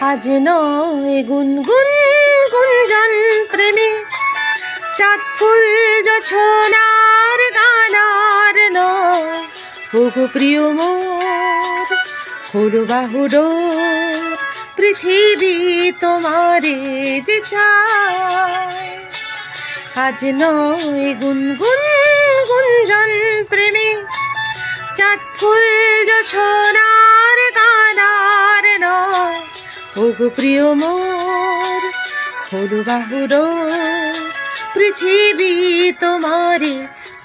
আজ নয় গুনগুন গুঞ্জন প্রেমে চাঁদ ফুল জোছনার গানার নয়। ওগো প্রিয় মোর খোলো বাহু ডোর, পৃথিবী তোমারে যে চায়। আজ নয় গুনগুন গুঞ্জন প্রেমে চাঁদ ফুল জোছনার গানার নয়। ওগো প্রিয় মোর খোলো বাহু ডোর, পৃথিবী তোমারে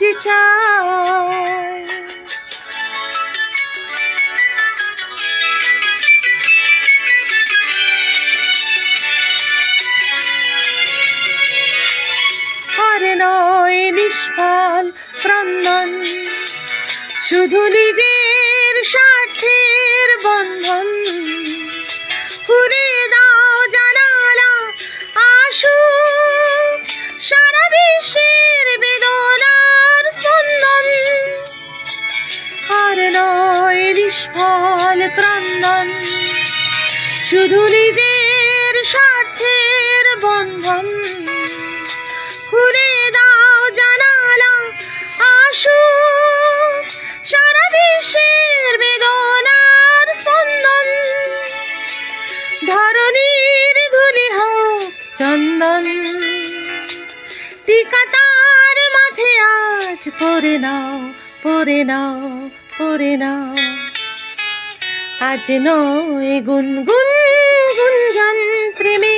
যে চায়। আর নয় নিষ্ফল ক্রন্দন, শুধু নিজের স্বার্থের বন্ধন। খুলে দাও জানালা, আসুক সারা বিশ্বের বেদনার স্পন্দন। আর নয় নিষ্ফল ক্রন্দন, শুধু নিজের স্বার্থের বন্ধন। খুলে দাও জানালা, আসুক সারা বিশ্বের বেদনার স্পন্দন। ধরণীর ধুলি হোক চন্দন, টিকা তার মাথে আজ পরে নাও, পরে নাও, পরে নাও। আজ নয় গুনগুন গুঞ্জন প্রেমে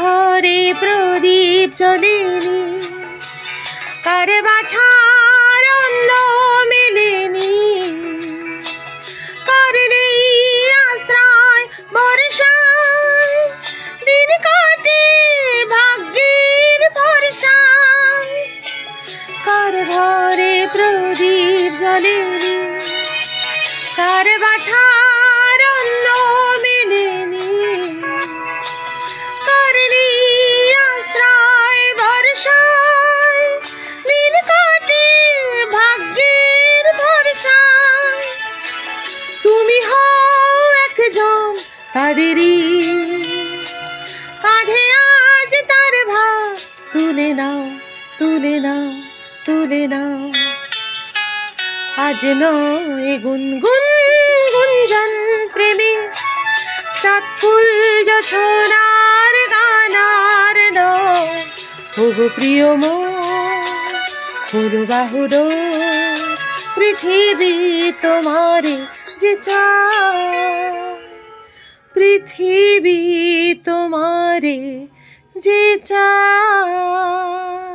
ঘরে প্রদীপ জ্বলেনি, কার বাছার অন্ন মেলেনি। কার নেই আশ্রয় বর্ষায়, দিন কাটে ভাগ্যের ভরসায়। কার ঘরে প্রদীপ জ্বলেনি, কার বাছার অন্ন মেলেনি। তাদেরই কাঁধে আজ তার ভার, তুলে নাও, তুলে নাও, তুলে নাও। আজ নয় গুনগুন গুঞ্জন প্রেমে চাঁদ ফুল জোছনার গানার নয়। ওগো প্রিয় মোর খোলো বাহু ডোর, পৃথিবী তোমারে যে চায়। পৃথিবী তোমারে যে চায়।